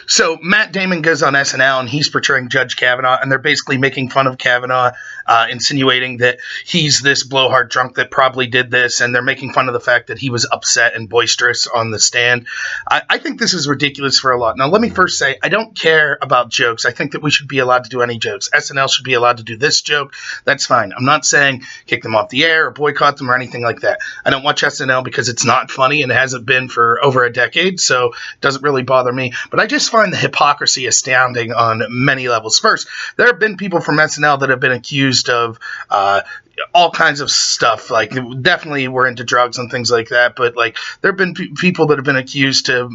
So Matt Damon goes on SNL and he's portraying Judge Kavanaugh, and they're basically making fun of Kavanaugh, insinuating that he's this blowhard drunk that probably did this, and they're making fun of the fact that he was upset and boisterous on the stand. I think this is ridiculous for a lot. Now, let me first say, I don't care about jokes. I think that we should be allowed to do any jokes. SNL should be allowed to do this joke. That's fine. I'm not saying kick them off the air or boycott them or anything like that. I don't watch SNL because it's not funny and it hasn't been for over a decade, so it doesn't really bother me. But I just find the hypocrisy astounding on many levels. First, there have been people from SNL that have been accused of all kinds of stuff, like definitely we're into drugs and things like that, but like there have been people that have been accused of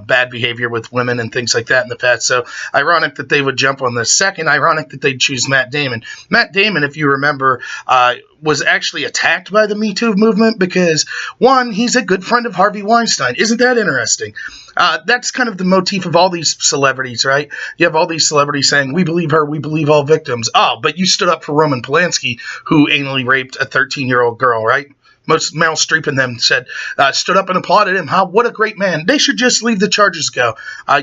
bad behavior with women and things like that in the past. So ironic that they would jump on this. Second, ironic that they'd choose Matt Damon. Matt Damon, if you remember, was actually attacked by the metoo movement because, one, he's a good friend of Harvey Weinstein. Isn't that interesting? That's kind of the motif of all these celebrities, right? You have all these celebrities saying, we believe her, we believe all victims. Oh, but you stood up for Roman Polanski, who anally raped a 13-year-old girl, right? Most Meryl Streep and them said, stood up and applauded him. What a great man. They should just leave the charges go.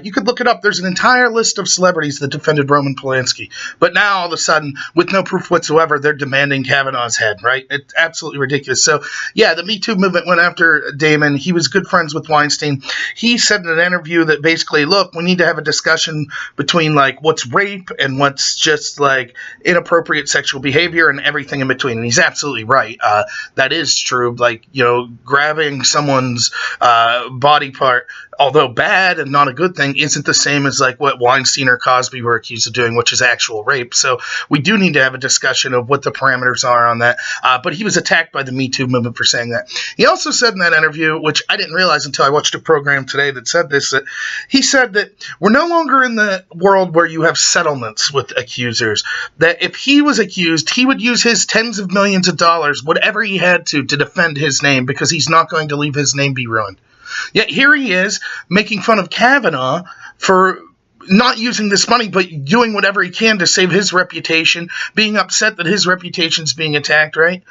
You could look it up. There's an entire list of celebrities that defended Roman Polanski. But now, all of a sudden, with no proof whatsoever, they're demanding Kavanaugh's head, right? It's absolutely ridiculous. So, yeah, the Me Too movement went after Damon. He was good friends with Weinstein. He said in an interview that basically, look, we need to have a discussion between, like, what's rape and what's just, like, inappropriate sexual behavior and everything in between. And he's absolutely right. That is true. Like, you know, grabbing someone's body part, although bad and not a good thing, isn't the same as like what Weinstein or Cosby were accused of doing, which is actual rape. So we do need to have a discussion of what the parameters are on that. But he was attacked by the Me Too movement for saying that. He also said in that interview, which I didn't realize until I watched a program today that said this, that he said that we're no longer in the world where you have settlements with accusers. That if he was accused, he would use his tens of millions of dollars, whatever he had to defend his name, because he's not going to leave his name be ruined. Yet here he is making fun of Kavanaugh for not using this money, but doing whatever he can to save his reputation, being upset that his reputation's being attacked, right?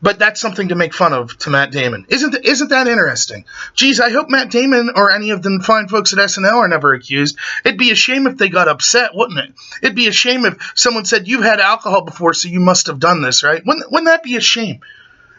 But that's something to make fun of to Matt Damon. Isn't that interesting? Geez, I hope Matt Damon or any of the fine folks at SNL are never accused. It'd be a shame if they got upset, wouldn't it? It'd be a shame if someone said, you've had alcohol before, so you must have done this, right? Wouldn't that be a shame?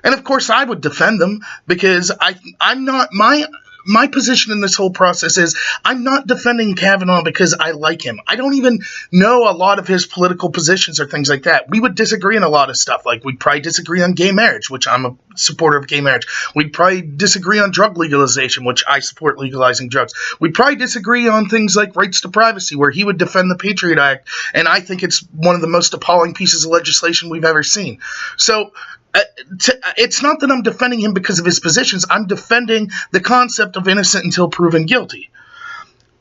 And of course, I would defend them because I'm not my position in this whole process is I'm not defending Kavanaugh because I like him. I don't even know a lot of his political positions or things like that. We would disagree on a lot of stuff. Like we'd probably disagree on gay marriage, which I'm a supporter of gay marriage. We'd probably disagree on drug legalization, which I support legalizing drugs. We'd probably disagree on things like rights to privacy, where he would defend the Patriot Act. And I think it's one of the most appalling pieces of legislation we've ever seen. So it's not that I'm defending him because of his positions. I'm defending the concept of innocent until proven guilty.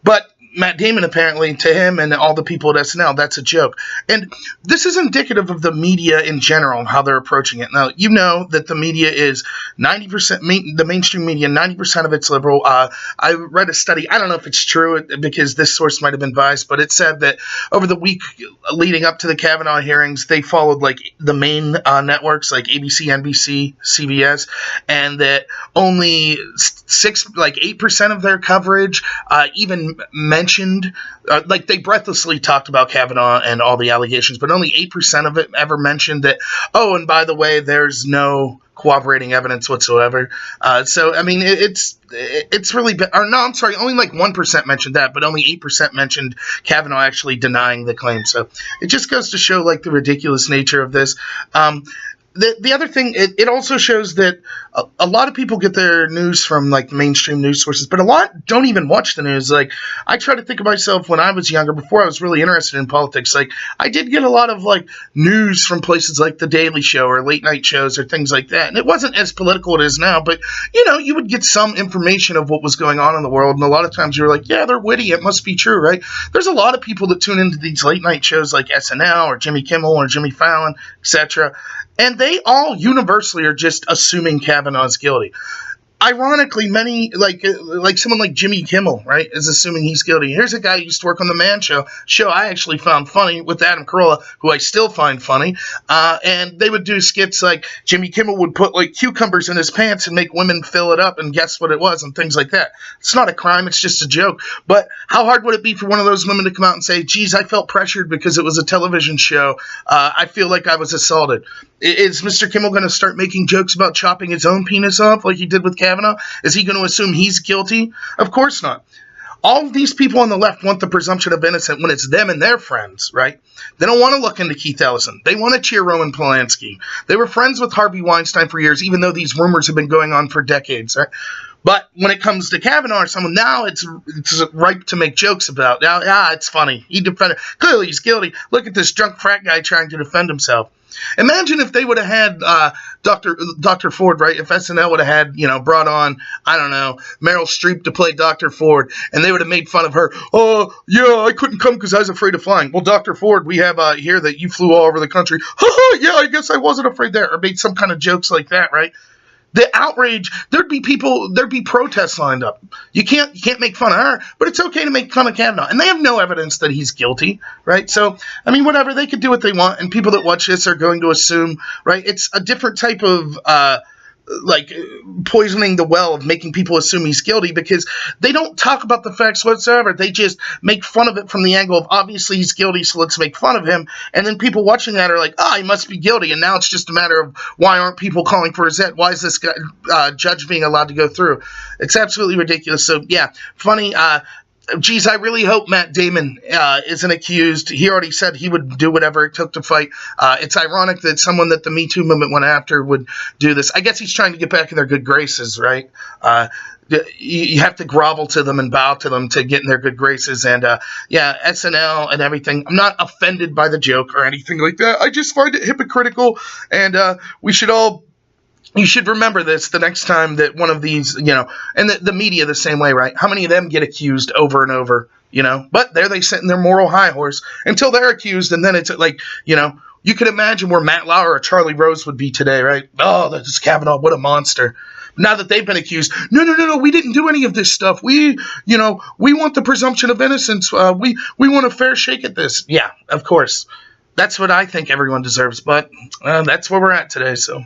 But Matt Damon, apparently, to him and all the people at SNL, that's a joke. And this is indicative of the media in general, how they're approaching it. Now, you know that the media is 90%, the mainstream media, 90% of it's liberal. I read a study, I don't know if it's true because this source might have been biased, but it said that over the week leading up to the Kavanaugh hearings, they followed like the main networks like ABC, NBC, CBS, and that only 8% of their coverage even mentioned, like they breathlessly talked about Kavanaugh and all the allegations, but only 8% of it ever mentioned that, oh, and by the way, there's no corroborating evidence whatsoever. So, I mean, it's really, I'm sorry, only like 1% mentioned that, but only 8% mentioned Kavanaugh actually denying the claim. So it just goes to show like the ridiculous nature of this. The other thing, it also shows that a lot of people get their news from like mainstream news sources, but a lot don't even watch the news. Like I try to think of myself when I was younger, before I was really interested in politics. Like I did get a lot of like news from places like The Daily Show or late night shows or things like that. And it wasn't as political as it is now, but you know, you would get some information of what was going on in the world. And a lot of times you were like, yeah, they're witty. It must be true, right? There's a lot of people that tune into these late night shows like SNL or Jimmy Kimmel or Jimmy Fallon, etc. And they all universally are just assuming Kavanaugh's guilty. ironically, many like someone like Jimmy Kimmel, right, is assuming he's guilty. Here's a guy who used to work on the Man Show I actually found funny with Adam Carolla, who I still find funny. And they would do skits like Jimmy Kimmel would put like cucumbers in his pants and make women fill it up and guess what it was and things like that. It's not a crime, it's just a joke. But how hard would it be for one of those women to come out and say, geez, I felt pressured because it was a television show. I feel like I was assaulted. Is Mr. Kimmel going to start making jokes about chopping his own penis off like he did with Kavanaugh? Is he going to assume he's guilty? Of course not. All of these people on the left want the presumption of innocence when it's them and their friends, right? They don't want to look into Keith Ellison. They want to cheer Roman Polanski. They were friends with Harvey Weinstein for years, even though these rumors have been going on for decades, right? But when it comes to Kavanaugh or someone, now it's ripe to make jokes about. Now, it's funny. He defended. Clearly he's guilty. Look at this drunk frat guy trying to defend himself. Imagine if they would have had Dr. Ford, right? If SNL would have had, brought on, I don't know, Meryl Streep to play Dr. Ford, and they would have made fun of her. Oh, yeah, I couldn't come because I was afraid of flying. Well, Dr. Ford, we have here that you flew all over the country. Yeah, I guess I wasn't afraid there. Or made some kind of jokes like that, right? The outrage, there'd be protests lined up. You can't make fun of her, but it's okay to make fun of Kavanaugh. And they have no evidence that he's guilty, right? So, I mean, whatever, they could do what they want, and people that watch this are going to assume, right? It's a different type of, poisoning the well of making people assume he's guilty because they don't talk about the facts whatsoever. They just make fun of it from the angle of obviously he's guilty, so let's make fun of him. And then people watching that are like, he must be guilty. And now it's just a matter of why aren't people calling for his head? Why is this guy, judge being allowed to go through? It's absolutely ridiculous. So, yeah, funny. Geez, I really hope Matt Damon isn't accused. He already said he would do whatever it took to fight. It's ironic that someone that the Me Too movement went after would do this. I guess he's trying to get back in their good graces, right? You have to grovel to them and bow to them to get in their good graces. And, SNL and everything. I'm not offended by the joke or anything like that. I just find it hypocritical, and you should remember this the next time that one of these, and the media the same way, right? How many of them get accused over and over, But there they sit in their moral high horse until they're accused, and then it's like, you can imagine where Matt Lauer or Charlie Rose would be today, right? Oh, that's Kavanaugh, what a monster. Now that they've been accused, no, we didn't do any of this stuff. We want the presumption of innocence. We want a fair shake at this. Yeah, of course. That's what I think everyone deserves, but that's where we're at today, so...